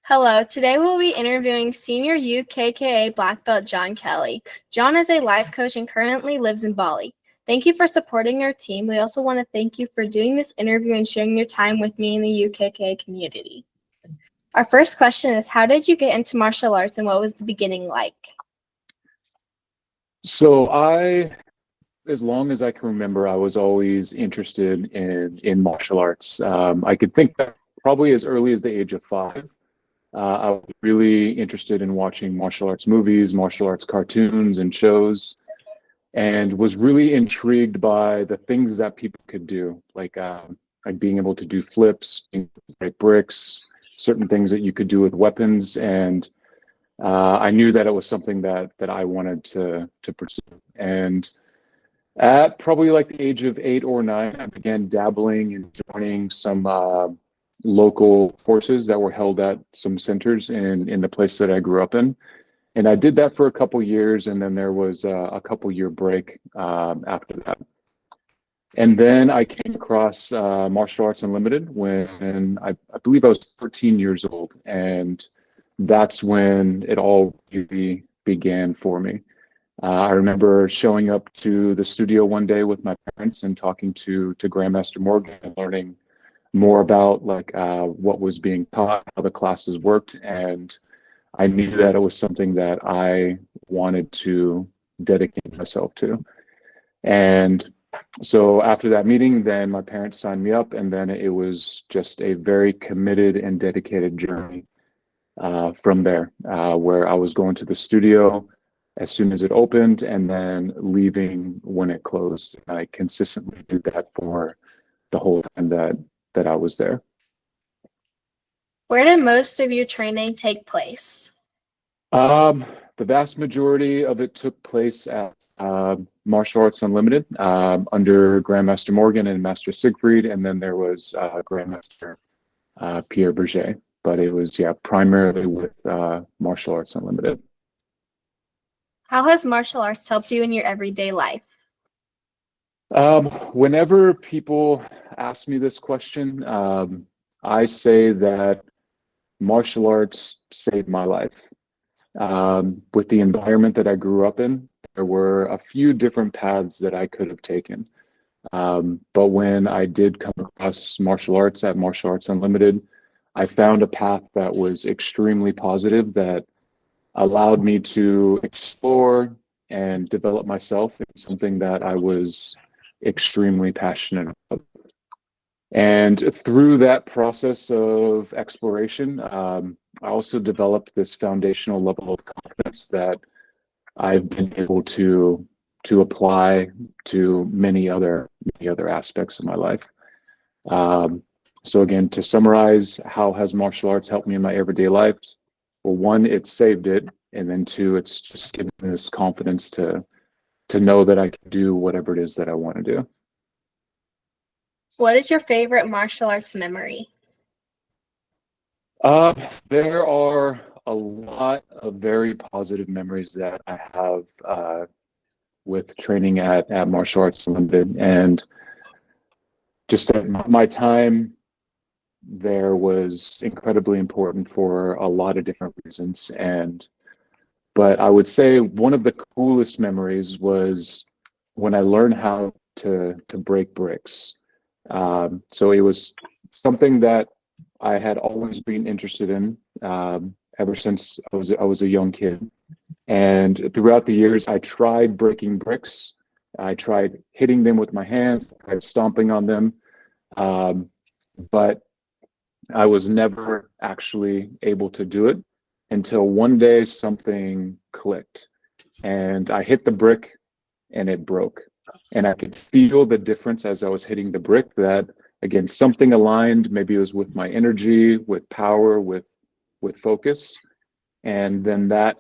Hello, today we'll be interviewing Senior UKKA Black Belt John Kelly. John is a life coach and currently lives in Bali. Thank you for supporting our team. We also want to thank you for doing this interview and sharing your time with me in the UKKA community. Our first question is, how did you get into martial arts and what was the beginning like? So as long as I can remember, I was always interested in martial arts. I could think that probably as early as the age of 5. I was really interested in watching martial arts movies, martial arts cartoons and shows, and was really intrigued by the things that people could do, like being able to do flips, being able to break bricks, certain things that you could do with weapons, and I knew that it was something that I wanted to pursue. And at probably like the age of 8 or 9, I began dabbling and joining some local courses that were held at some centers in the place that I grew up in. And I did that for a couple years, and then there was a couple-year break after that. And then I came across Martial Arts Unlimited when I believe I was 13 years old, and that's when it all really began for me. I remember showing up to the studio one day with my parents and talking to Grandmaster Morgan and learning more about what was being taught, how the classes worked, and I knew that it was something that I wanted to dedicate myself to. And so after that meeting, then my parents signed me up, and then it was just a very committed and dedicated journey from there, where I was going to the studio as soon as it opened and then leaving when it closed. I consistently did that for the whole time that I was there. Where did most of your training take place? The vast majority of it took place at Martial Arts Unlimited under Grandmaster Morgan and Master Siegfried, and then there was Grandmaster Pierre Berger. But it was, primarily with Martial Arts Unlimited. How has martial arts helped you in your everyday life? Whenever people ask me this question, I say that martial arts saved my life. With the environment that I grew up in, there were a few different paths that I could have taken. But when I did come across martial arts at Martial Arts Unlimited, I found a path that was extremely positive, that allowed me to explore and develop myself in something that I was extremely passionate about. And through that process of exploration, I also developed this foundational level of confidence that I've been able to apply to many other aspects of my life. So again, to summarize, how has martial arts helped me in my everyday life? Well, 1, it saved it, and then 2, it's just given me this confidence to know that I can do whatever it is that I want to do. What is your favorite martial arts memory? There are a lot of very positive memories that I have with training at Martial Arts Unlimited, and just at my time there was incredibly important for a lot of different reasons. But I would say one of the coolest memories was when I learned how to break bricks. So it was something that I had always been interested in ever since I was a young kid. And throughout the years, I tried breaking bricks. I tried hitting them with my hands, I tried stomping on them, but I was never actually able to do it until one day something clicked and I hit the brick and it broke. And I could feel the difference as I was hitting the brick, that again, something aligned. Maybe it was with my energy, with power, with focus. And then that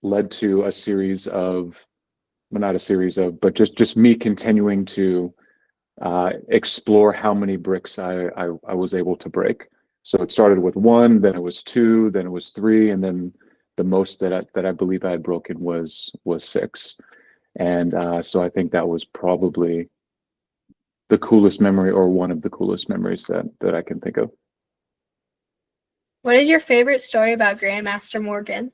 led to a series of, well, not a series of, but just me continuing to explore how many bricks I was able to break. So it started with 1, then it was 2, then it was 3, and then the most that I believe I had broken was 6. And so I think that was probably the coolest memory, or one of the coolest memories that I can think of. What is your favorite story about Grandmaster Morgan?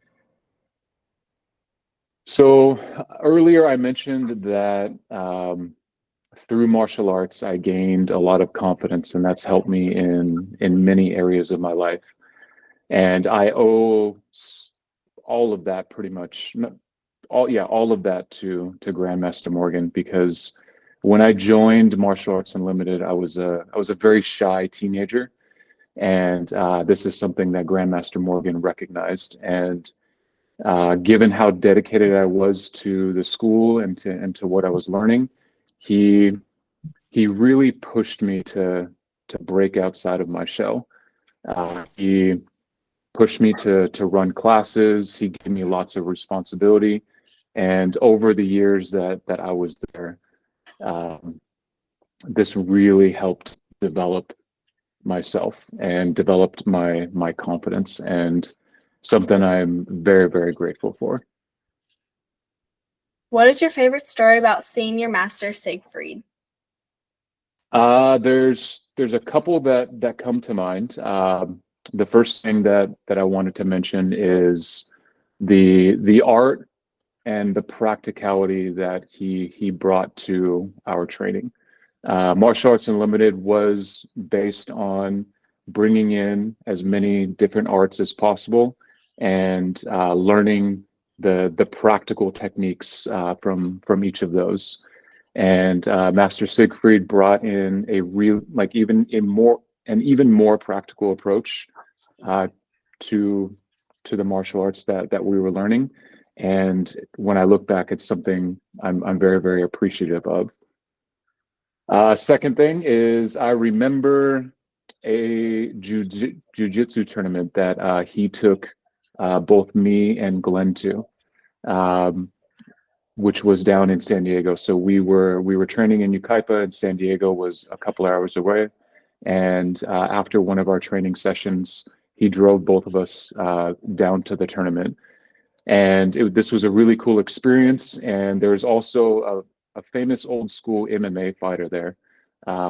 So earlier I mentioned that through martial arts, I gained a lot of confidence, and that's helped me in many areas of my life. And I owe all of that pretty much, all of that to Grandmaster Morgan, because when I joined Martial Arts Unlimited, I was a very shy teenager, and this is something that Grandmaster Morgan recognized. And given how dedicated I was to the school and to what I was learning, he he really pushed me to break outside of my shell. He pushed me to run classes. He gave me lots of responsibility, and over the years that I was there, um, this really helped develop myself and developed my confidence, and something I'm very, very grateful for. What is your favorite story about Senior Master Siegfried? There's a couple that come to mind. The first thing that I wanted to mention is the art and the practicality that he brought to our training. Martial Arts Unlimited was based on bringing in as many different arts as possible and learning the practical techniques from each of those. And Master Siegfried brought in a real, like an even more practical approach uh, to to the martial arts that we were learning. And when I look back, it's something I'm very, very appreciative of. Second thing is I remember a jiu-jitsu tournament that he took both me and Glenn to. Um, which was down in San Diego. So we were training in UKKA, and San Diego was a couple hours away. And after one of our training sessions, he drove both of us down to the tournament. And this was a really cool experience. And there's also a famous old school MMA fighter there.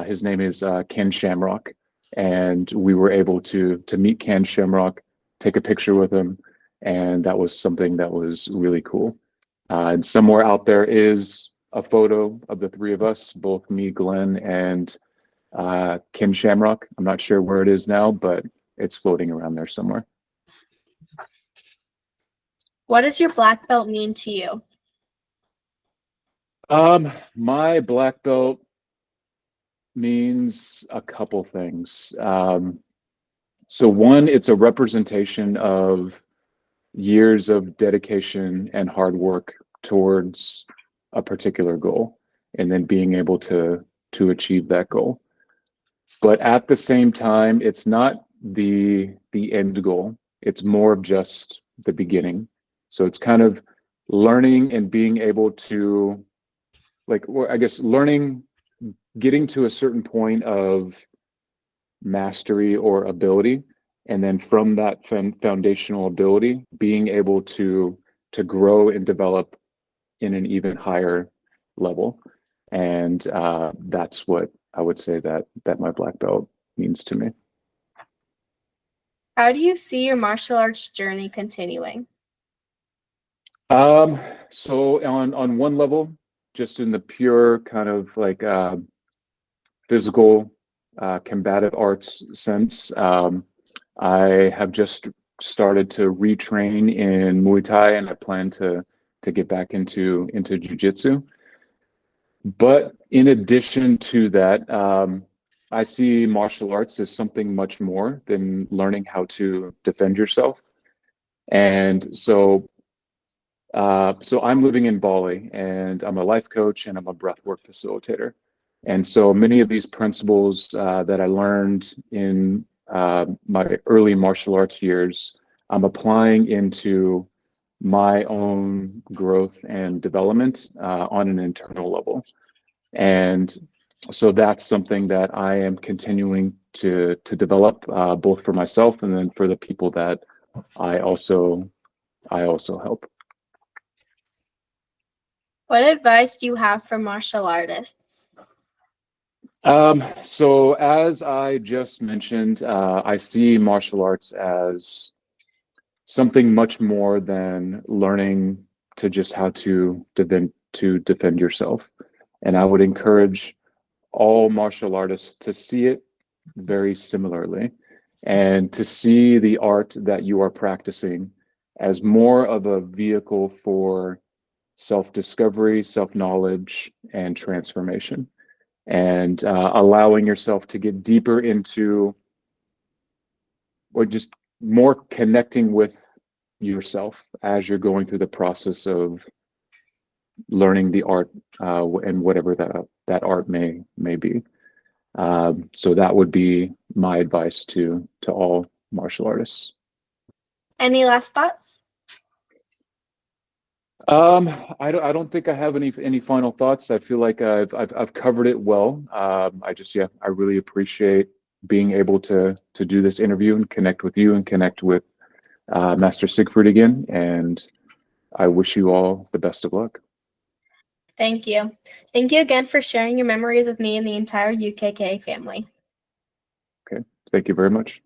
His name is Ken Shamrock, and we were able to meet Ken Shamrock, take a picture with him, and that was something that was really cool. And somewhere out there is a photo of the three of us, both me, Glenn, and Ken Shamrock. I'm not sure where it is now, but it's floating around there somewhere. What does your black belt mean to you? My black belt means a couple things. So one, it's a representation of years of dedication and hard work towards a particular goal, and then being able to achieve that goal. But at the same time, it's not the end goal. It's more of just the beginning. So it's kind of learning and being able to, like, or I guess learning, getting to a certain point of mastery or ability, and then from that foundational ability, being able to grow and develop in an even higher level. And that's what I would say that my black belt means to me. How do you see your martial arts journey continuing? So on one level, just in the pure kind of like physical combative arts sense, I have just started to retrain in Muay Thai, and I plan to get back into jiu-jitsu. But in addition to that, I see martial arts as something much more than learning how to defend yourself. And so I'm living in Bali, and I'm a life coach, and I'm a breathwork facilitator. And so many of these principles that I learned in my early martial arts years, I'm applying into my own growth and development on an internal level. And so that's something that I am continuing to develop both for myself and then for the people that I also help. What advice do you have for martial artists? So as I just mentioned, I see martial arts as something much more than learning to just how to defend yourself. And I would encourage all martial artists to see it very similarly and to see the art that you are practicing as more of a vehicle for self-discovery, self-knowledge, and transformation, and allowing yourself to get deeper into, or just more connecting with yourself as you're going through the process of learning the art, and whatever that art may be. So that would be my advice to all martial artists. Any last thoughts? I don't think I have any final thoughts. I feel like I've covered it well. I really appreciate being able to do this interview and connect with you and connect with Master Siegfried again. And I wish you all the best of luck. Thank you. Thank you again for sharing your memories with me and the entire UKKA family. Okay, thank you very much.